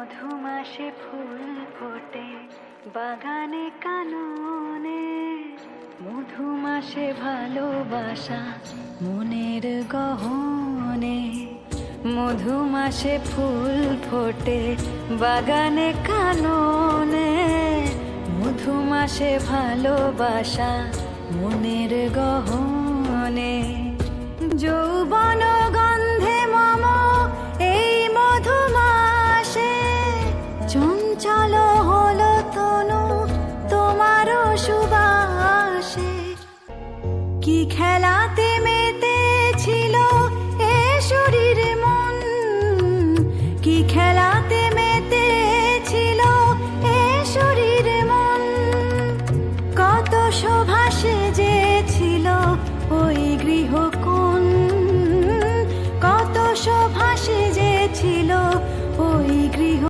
মধুমাসে ফুল ফোটে বাগানে কাননে, মধুমাসে ভালোবাসা মনের গহনে। মধুমাসে ফুল ফোটে বাগানে কাননে, মধুমাসে ভালোবাসা মনের গহনে। যৌবন গন্ধে মম এই মধুমাসে, চঞ্চল হলো তনু তোমারও সুবাসে। কি খেলাতে